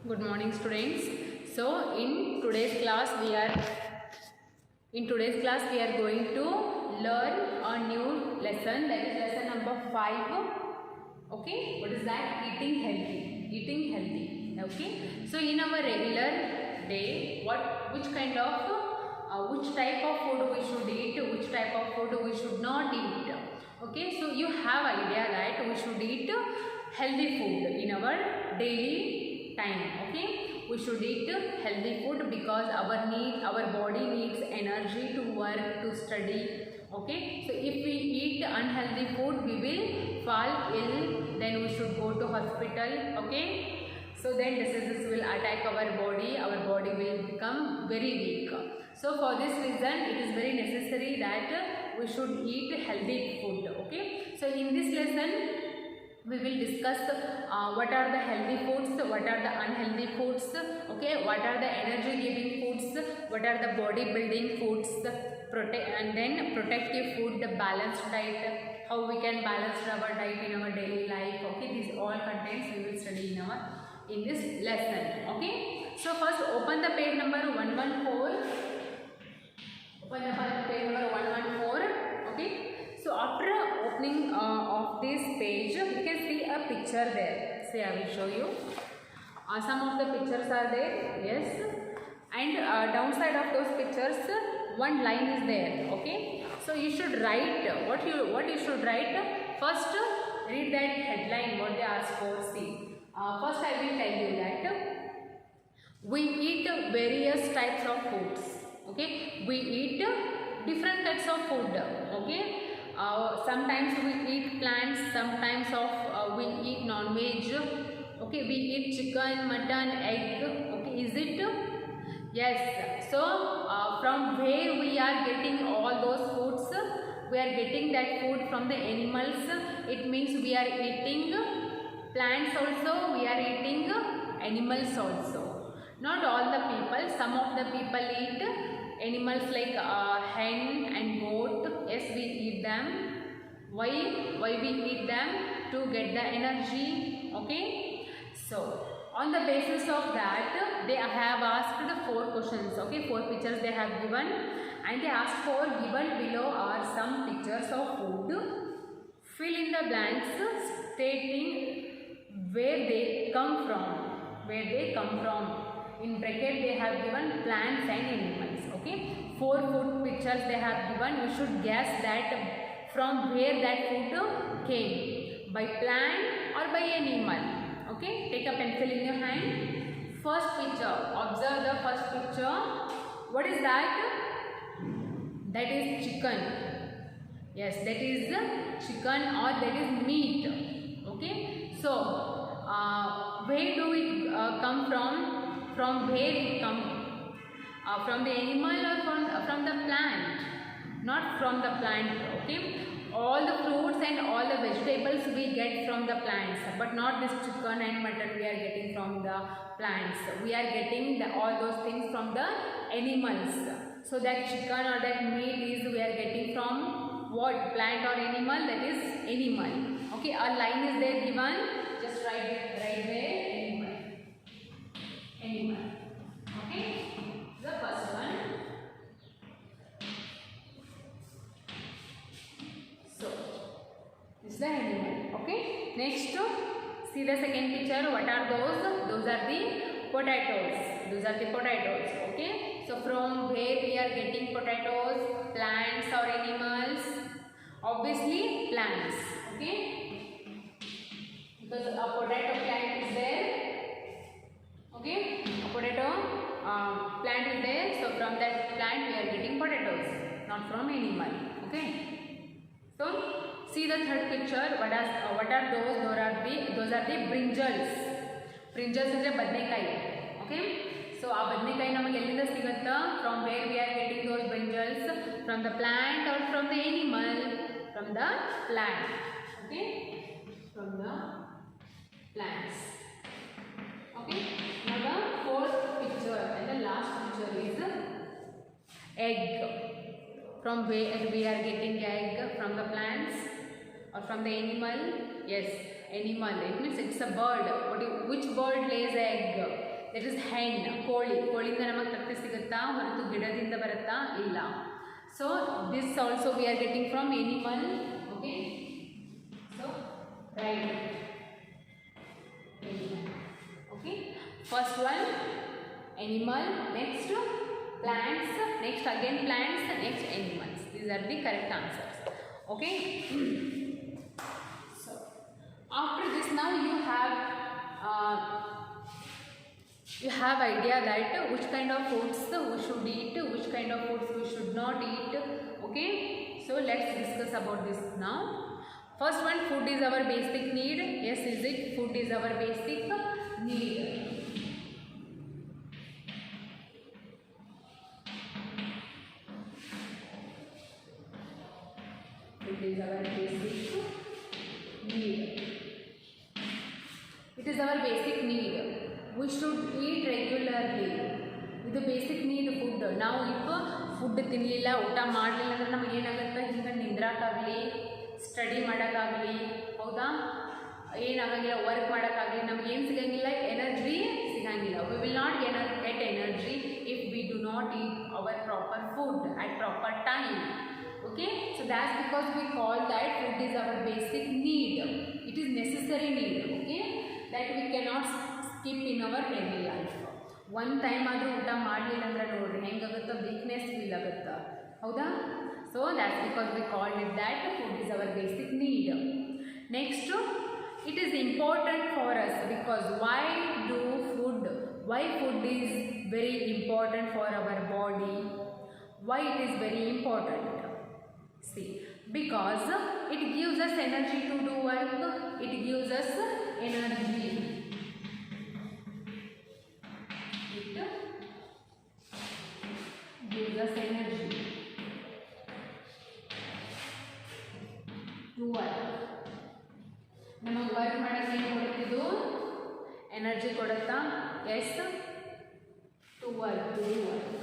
Good morning, students. So in today's class we are going to learn a new lesson, that is lesson number 5. Okay, what is that? Eating healthy. Okay, so in our regular day, which type of food we should eat, which type of food we should not eat. Okay, so you have idea that we should eat healthy food in our daily time. Okay, we should eat healthy food because our body needs energy to work, to study. Okay, so if we eat unhealthy food, we will fall ill, then we should go to hospital. Okay, so then diseases will attack our body will become very weak. So for this reason it is very necessary that we should eat healthy food. Okay, so in this lesson we will discuss what are the healthy foods, what are the unhealthy foods, okay, what are the energy giving foods, what are the body building foods, and then protective food, the balanced diet, how we can balance our diet in our daily life. Okay, these all contents we will study in this lesson. Okay, so first open the page number 114. Open the page number 114. Okay, so after opening of this page, you can see a picture there. See, I will show you. Some of the pictures are there, yes, and downside of those pictures, one line is there. Okay, so you should write what you should write. First, read that headline, what they ask for. See, first I will tell you that we eat various types of foods. Okay, we eat different types of food. Okay, sometimes we eat plants, sometimes we eat non-veg. Okay, we eat chicken, mutton, egg. Okay, is it? Yes. So from where we are getting all those foods? We are getting that food from the animals. It means we are eating plants also, we are eating animals also. Not all the people, some of the people eat animals like hen and goat. Yes, we eat them. Why we eat them? To get the energy. Okay, so on the basis of that, they have asked 4 questions. Okay, 4 pictures they have given, and they asked for, given below are some pictures of food, fill in the blanks stating where they come from. In bracket they have given plants and animals. Okay, 4 food pictures they have given. You should guess that from where that food came, by plant or by animal. Okay, take a pencil in your hand. First picture, observe the first picture. What is that? That is chicken. Yes, that is chicken, or that is meat. Okay, so where do it come from? From where it come? From the animal or from the plant? Not from the plant. Okay, all the fruits and all the vegetables we get from the plants, but not this chicken and mutton we are getting from the plants. We are getting all those things from the animals. So that chicken or that meat is we are getting from what? Plant or animal? That is animal. Okay, a line is there given. Just write there. Animal. Okay, the first one. So this is the animal. Okay, next see the second picture. What are those? Those are the potatoes. Okay, so from where we are getting potatoes? Plants or animals? Obviously plants. Okay, because a potato plant is there. Okay, a potato plant is there, so from that plant we are getting potatoes, not from animal. Okay, so see the third picture. What are those? Those are the brinjals. Brinjals is a badnekai. Okay, so a badnekai naಮಗೆ ಎಲ್ಲಿಂದ ಸಿಗುತ್ತಾ? From where we are getting those brinjals? From the plant or from the animal? From the plant. Okay, from the plants. Okay, now the fourth picture and the last picture is egg. From where we are getting egg? From the plants or from the animal? Yes, animal. It means it's a bird. Which bird lays egg? That is hen, ಕೋಳಿ. ಕೋಳಿಯಿಂದ ನಮಗೆ ತತ್ತಿ ಸಿಗುತ್ತಾ ಹೊರತು ಗಿಡದಿಂದ ಬರುತ್ತಾ? ಇಲ್ಲ. So this also we are getting from animal. Okay, so right. Okay, first one animal, next plants, next again plants, next animals. These are the correct answers. Okay. So after this, now you have idea that which kind of foods we should eat, which kind of foods we should not eat. Okay, so let's discuss about this now. First one, food is our basic need. Yes, is it? Food is our basic need. Food is our basic need. It is our basic need. We should eat regularly. ಇದು basic need food. ನಾವು ಈಗ food ತಿನ್ನಲಿಲ್ಲ, ಊಟ ಮಾಡಲಿಲ್ಲ ಅಂದ್ರೆ ನಮಗೆ ಏನಾಗುತ್ತೆ? ಹಿಂಗೆ ನಿಂದ್ರಾಕಾಗಲಿ, study ಮಾಡೋಕ್ಕಾಗಲಿ, ಹೌದಾ, ಏನಾಗಂಗಿಲ್ಲ, ವರ್ಕ್ ಮಾಡೋಕ್ಕಾಗಲಿ, ನಮ್ಗೆ ಏನು ಸಿಗಂಗಿಲ್ಲ? ಎನರ್ಜಿ ಸಿಗಂಗಿಲ್ಲ. We will not get energy if we do not eat our proper food at proper time. Okay, so that's because we call that food is our basic need. It is necessary need. Okay, that we cannot skip in our daily life. one time ಆದರೂ ಊಟ ಮಾಡಲಿಲ್ಲ ಅಂದ್ರೆ ನೋಡ್ರಿ ಹೆಂಗಾಗುತ್ತಾ? Weakness feel ಆಗುತ್ತಾ, ಹೌದಾ? So that's because we called it that food is our basic need. Next, it is important for us because why food is very important for our body? Why it is very important? See, because it gives us energy to do work. It gives us energy. It gives us energy to work. ನಮಗೆ work ಮಾಡೋಕ್ಕೆ ಏನು ಕೊಡುತ್ತಿದ್ದು? Energy ಕೊಡುತ್ತಾ? Yes, to work, to do work.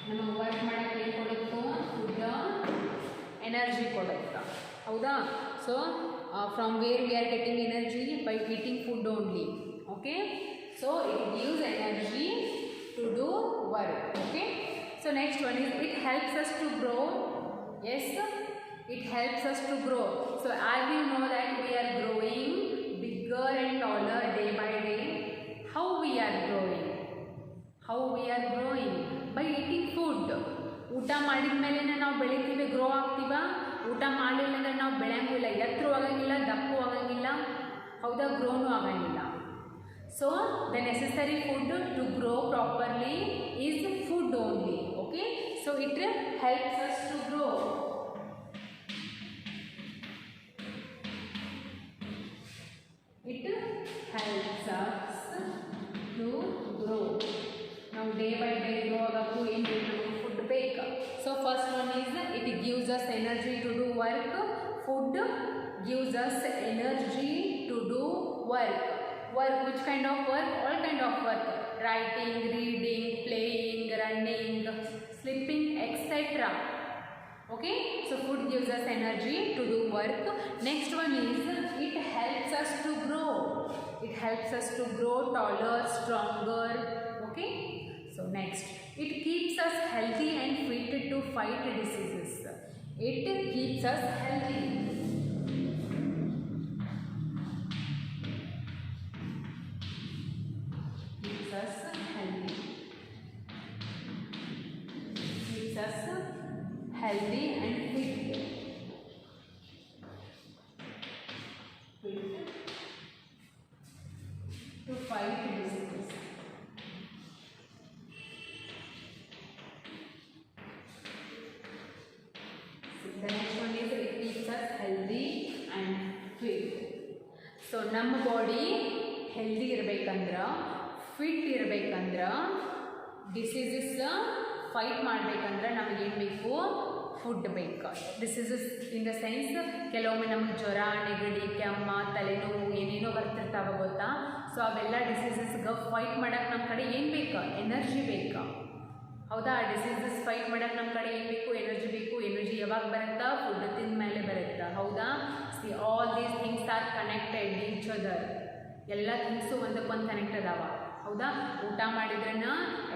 ನಮಗೆ work ಮಾಡೋಕ್ಕೆ ಏನು ಕೊಡುತ್ತೋ? Food energy ಕೊಡುತ್ತಾ, ಹೌದಾ? So from where we are getting energy? By eating food only. Okay, so it gives energy to do work. Okay, so next one is it helps us to grow. Yes, it helps us to grow. So as we know that we are growing bigger and taller day by day. How we are growing? By eating food. ಊಟ ಮಾಡಿದ ಮೇಲೆ ನಾವು ಬೆಳಿತೀವಿ, grow ಆಗ್ತೀವ. ಊಟ ಮಾಡಲಿಲ್ಲ ಅಂದರೆ ನಾವು ಬೆಳೆಯಂಗಿಲ್ಲ, ಎತ್ತರೂ ಆಗಂಗಿಲ್ಲ, ದಪ್ಪು ಆಗಂಗಿಲ್ಲ, ಹೌದಾ, ಗ್ರೋನು ಆಗಂಗಿಲ್ಲ. So the necessary food to grow properly is food only. Okay, so it helps us to grow. It helps us to grow. Now day by day grow agakku ಏನು ಬೇಕು? ಫುಡ್ ಬೇಕು. So first one is it gives us energy to do work. Food gives us energy to do work. Work, which kind of work? All kind of work. Writing, reading, playing, running, sleeping, etc. Okay, so food gives us energy to do work. Next one is it helps us to grow. It helps us to grow taller, stronger. Okay, so next, it keeps us healthy and fit to fight diseases. It keeps us healthy. Keeps us healthy. Keeps us healthy and fit to fight diseases. So the next one is it keeps us healthy and fit. So ನಮ್ಮ body healthy ಇರಬೇಕಂದ್ರೆ, fit ಇರಬೇಕಂದ್ರೆ, diseases fight ಮಾಡಬೇಕಂದ್ರೆ ನಮಗೇನು ಬೇಕು? Food ಬೇಕು. Diseases in the sense ಕೆಲವೊಮ್ಮೆ ನಮಗೆ ಜ್ವರ, ನೆಗಡಿ, ಕೆಮ್ಮ, ತಲೆನೋವು ಏನೇನೋ ಬರ್ತಿರ್ತಾವೆ ಗೊತ್ತಾ? ಸೊ ಅವೆಲ್ಲ ಡಿಸೀಸಸ್ಗೆ ಫೈಟ್ ಮಾಡೋಕ್ಕೆ ನಮ್ಮ ಕಡೆ ಏನು ಬೇಕು? ಎನರ್ಜಿ ಬೇಕು, ಹೌದಾ? ಡಿಸೀಸಸ್ ಫೈಟ್ ಮಾಡೋಕ್ಕೆ ನಮ್ಮ ಕಡೆ ಏನು ಬೇಕು? ಎನರ್ಜಿ ಬೇಕು. ಎನರ್ಜಿ ಯಾವಾಗ ಬರುತ್ತಾ? ಫುಡ್ ತಿಂದ ಮೇಲೆ ಬರುತ್ತಾ, ಹೌದಾ? See all these things are connected each other. ಎಲ್ಲ ಥಿಂಗ್ಸು ಒಂದಕ್ಕೊಂದು ಕನೆಕ್ಟ್ ಅದಾವ, ಹೌದಾ? ಊಟ ಮಾಡಿದ್ರನ್ನ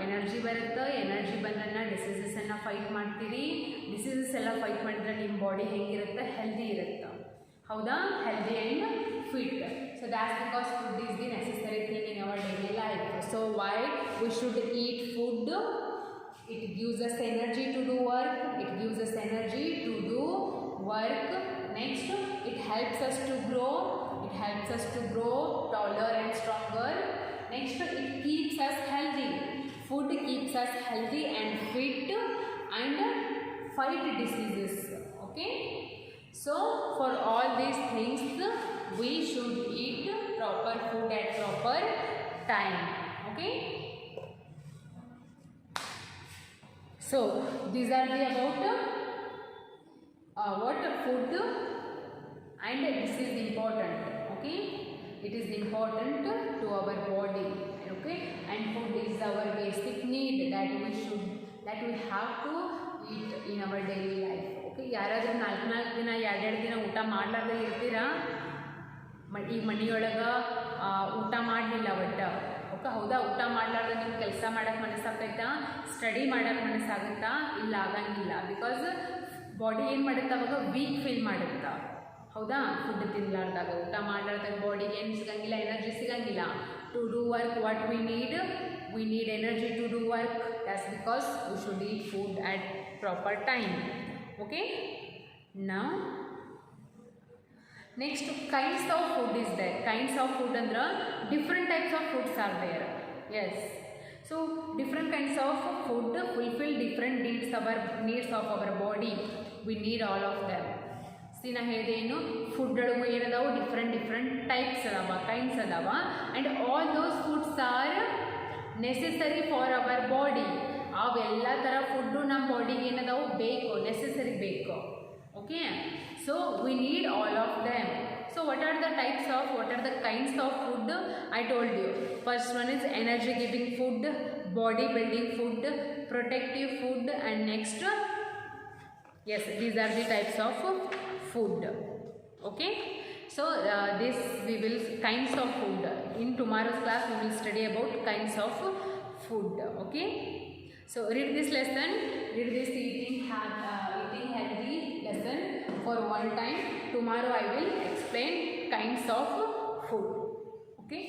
ಎನರ್ಜಿ ಬರುತ್ತೆ, ಎನರ್ಜಿ ಬಂದ್ರನ್ನ ಡಿಸೀಸಸನ್ನು ಫೈಟ್ ಮಾಡ್ತೀರಿ, ಡಿಸೀಸಸ್ ಎಲ್ಲ ಫೈಟ್ ಮಾಡಿದ್ರೆ ನಿಮ್ಮ ಬಾಡಿ ಹೇಗಿರುತ್ತೆ? ಹೆಲ್ದಿ ಇರುತ್ತೆ, ಹೌದಾ? Healthy and fit. So that's because food is the necessary thing in our daily life. So why we should eat food? It gives us energy to do work. It gives us energy to do work. Next, it helps us to grow. It helps us to grow taller and stronger. Next, it keeps us healthy. Food keeps us healthy and fit and fight diseases. Okay. So, for all these things, we should eat proper food at proper time. Okay. So these are the about what food, and this is important. Okay, it is important to our body. Okay, and food is our basic need that we have to eat in our daily life. Okay, ಯಾರಾದರೂ 4 ದಿನ 2 ದಿನ ಊಟ ಮಾಡಲಾರ್ದೆ ಇರ್ತೀರಾ? ಈಗ ಮನೆಯೊಳಗೆ ಊಟ ಮಾಡಲಿಲ್ಲ ಒಟ್ಟು, ಓಕೆ, ಹೌದಾ? ಊಟ ಮಾಡಲಾರ್ದೆ ನೀವು ಕೆಲಸ ಮಾಡೋಕ್ಕೆ ಮನಸ್ಸಾಗ್ತೈತಾ? ಸ್ಟಡಿ ಮಾಡೋಕ್ಕೆ ಮನಸ್ಸಾಗುತ್ತಾ? ಇಲ್ಲ, ಆಗಂಗಿಲ್ಲ. ಬಿಕಾಸ್ ಬಾಡಿ ಏನು ಮಾಡುತ್ತೆ ಅವಾಗ? ವೀಕ್ ಫೀಲ್ ಮಾಡುತ್ತಾ, ಹೌದಾ? ಫುಡ್ ತಿನ್ನಲಾರ್ದಾಗ, ಊಟ ಮಾಡಲಾರ್ದಾಗ ಬಾಡಿಗೆ ಏನು ಸಿಗಂಗಿಲ್ಲ? ಎನರ್ಜಿ ಸಿಗಂಗಿಲ್ಲ to do work. What we need energy to do work. That's because we should eat food at proper time. Okay, now next, kinds of food is there. Kinds of food andra different types of foods are there. Yes, so different kinds of food fulfill different needs of our body. We need all of them. See, na ಹೇಳಿದೆ ಏನು? Food ಒಳಗೂ ಏನದಾವು? Different types ಅದಾವ, kinds ಅದಾವ, and all those foods R necessary for our body. ಅವೆಲ್ಲ ಥರ food ನಮ್ಮ ಬಾಡಿಗೆ ಏನದಾವು? ಬೇಕು, ನೆಸೆಸರಿ ಬೇಕು. Okay, so we need all of them. So what are the kinds of food? I told you. First one is energy giving food, body building food, protective food, and next, yes, these are the types of food. Okay, so this we will kinds of food. In tomorrow's class we will study about kinds of food. Okay, so read this lesson, read this eating healthy lesson for one time. Tomorrow I will explain kinds of food. Okay.